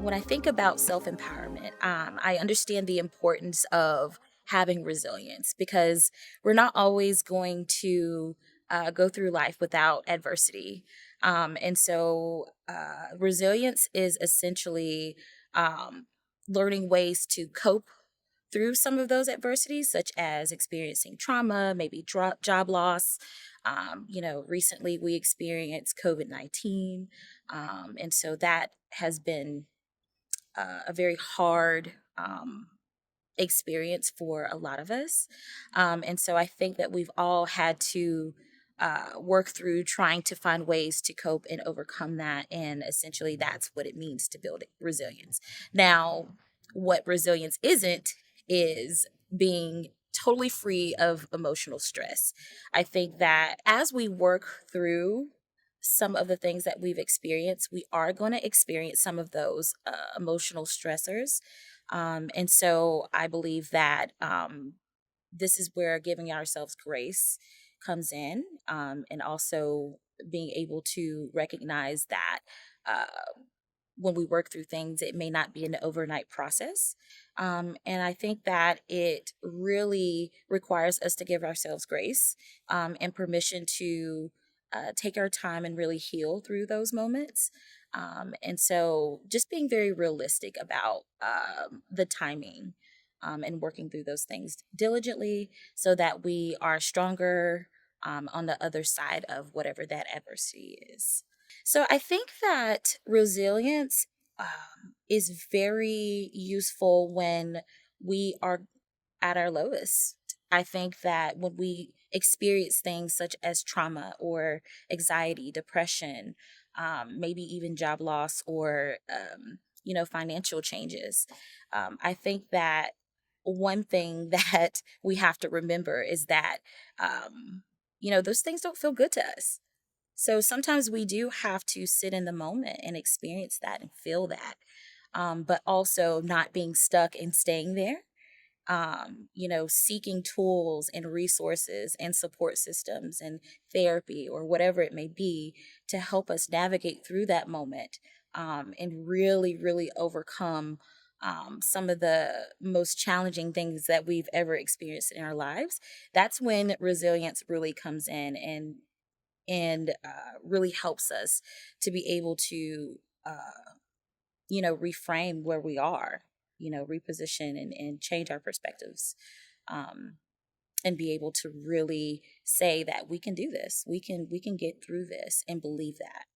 When I think about self-empowerment, I understand the importance of having resilience because we're not always going to go through life without adversity. Resilience is essentially um, learning ways to cope through some of those adversities, such as experiencing trauma, maybe job loss. Recently we experienced COVID-19. And so that has been a very hard experience for a lot of us. And so I think that we've all had to work through trying to find ways to cope and overcome that. And essentially, that's what it means to build resilience. Now, what resilience isn't is being totally free of emotional stress. I think that as we work through some of the things that we've experienced, we are going to experience some of those emotional stressors. And so I believe that this is where giving ourselves grace comes in, and also being able to recognize that uh, when we work through things, it may not be an overnight process. And I think that it really requires us to give ourselves grace and permission to take our time and really heal through those moments. And so just being very realistic about the timing and working through those things diligently so that we are stronger on the other side of whatever that adversity is. So I think that resilience is very useful when we are at our lowest. I think that when we experience things such as trauma or anxiety, depression, maybe even job loss or financial changes, I think that one thing that we have to remember is that those things don't feel good to us. So sometimes we do have to sit in the moment and experience that and feel that, but also not being stuck and staying there. Seeking tools and resources and support systems and therapy or whatever it may be to help us navigate through that moment and really, really overcome some of the most challenging things that we've ever experienced in our lives. That's when resilience really comes in and really helps us to be able to reframe where we are, reposition and change our perspectives, um, and be able to really say that we can do this, we can get through this and believe that.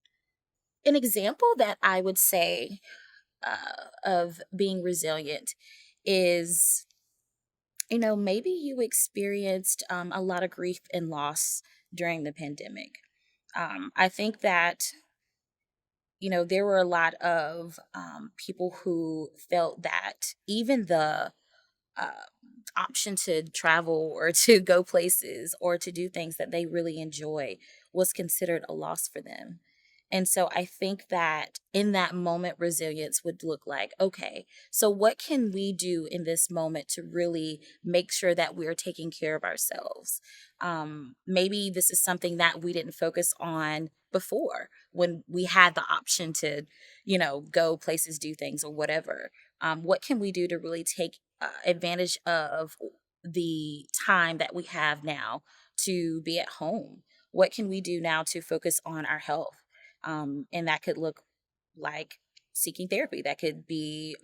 An example that I would say of being resilient is, maybe you experienced a lot of grief and loss during the pandemic. I think that there were a lot of people who felt that even the uh, option to travel or to go places or to do things that they really enjoy was considered a loss for them. And so I think that in that moment, resilience would look like, okay, so what can we do in this moment to really make sure that we're taking care of ourselves? Maybe this is something that we didn't focus on before when we had the option to, go places, do things, or whatever. What can we do to really take advantage of the time that we have now to be at home? What can we do now to focus on our health? And that could look like seeking therapy. That could be,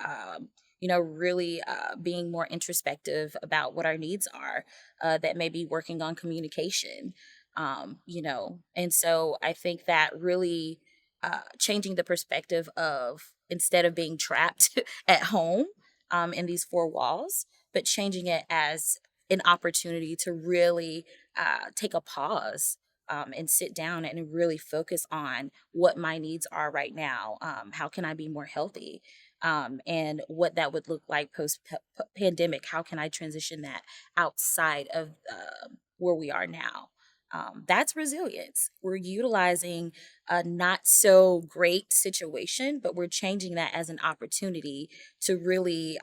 really being more introspective about what our needs are. That may be working on communication. And so I think that really changing the perspective of instead of being trapped at home in these four walls, but changing it as an opportunity to really take a pause and sit down and really focus on what my needs are right now. How can I be more healthy? And what that would look like post pandemic. How can I transition that outside of where we are now? That's resilience. We're utilizing a not so great situation, but we're changing that as an opportunity to really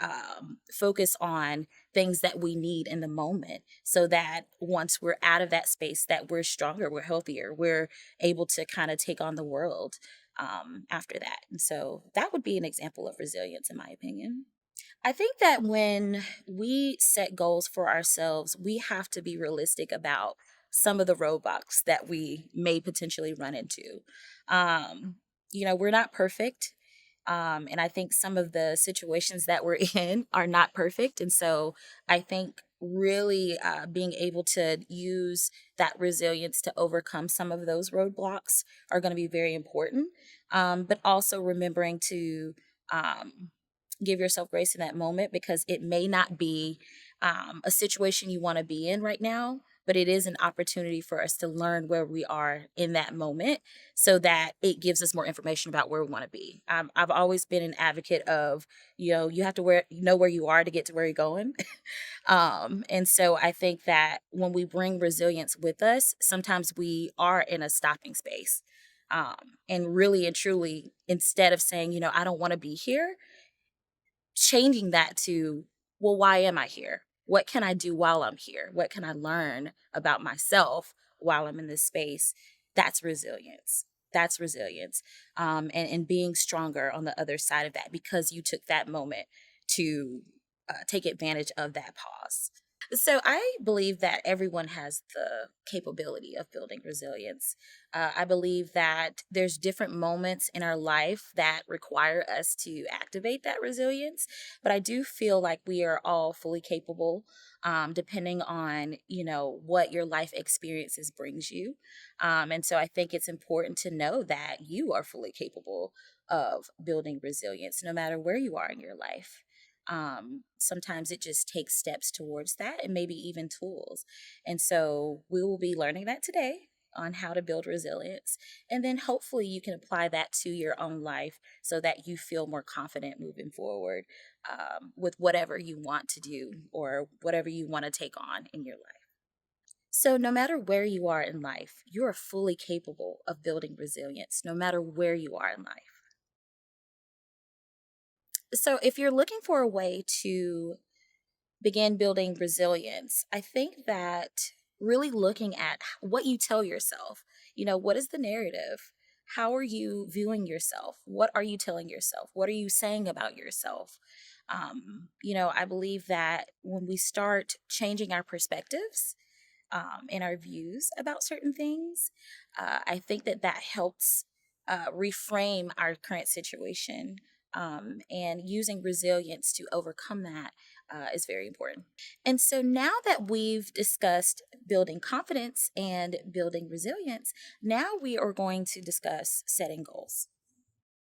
focus on things that we need in the moment, so that once we're out of that space, that we're stronger, we're healthier, we're able to kind of take on the world after that. And so that would be an example of resilience, in my opinion. I think that when we set goals for ourselves, we have to be realistic about some of the roadblocks that we may potentially run into. Um, we're not perfect. And I think some of the situations that we're in are not perfect. And so I think really being able to use that resilience to overcome some of those roadblocks are going to be very important. But also remembering to um, give yourself grace in that moment, because it may not be a situation you want to be in right now, but it is an opportunity for us to learn where we are in that moment, so that it gives us more information about where we want to be. I've always been an advocate of, you have to know where you are to get to where you're going. And so I think that when we bring resilience with us, sometimes we are in a stopping space. And really and truly, instead of saying, I don't want to be here, changing that to, well, why am I here? What can I do while I'm here? What can I learn about myself while I'm in this space? That's resilience. That's resilience. And being stronger on the other side of that, because you took that moment to take advantage of that pause. So I believe that everyone has the capability of building resilience. I believe that there's different moments in our life that require us to activate that resilience, but I do feel like we are all fully capable, depending on what your life experiences brings you. And so I think it's important to know that you are fully capable of building resilience, no matter where you are in your life. Sometimes it just takes steps towards that, and maybe even tools. And so we will be learning that today on how to build resilience. And then hopefully you can apply that to your own life, so that you feel more confident moving forward with whatever you want to do or whatever you want to take on in your life. So, no matter where you are in life, you are fully capable of building resilience, no matter where you are in life. So, if you're looking for a way to begin building resilience, I think that really looking at what you tell yourself, what is the narrative? How are you viewing yourself? What are you telling yourself? What are you saying about yourself? I believe that when we start changing our perspectives and our views about certain things, I think that helps reframe our current situation, and using resilience to overcome that is very important. And so now that we've discussed building confidence and building resilience, now we are going to discuss setting goals.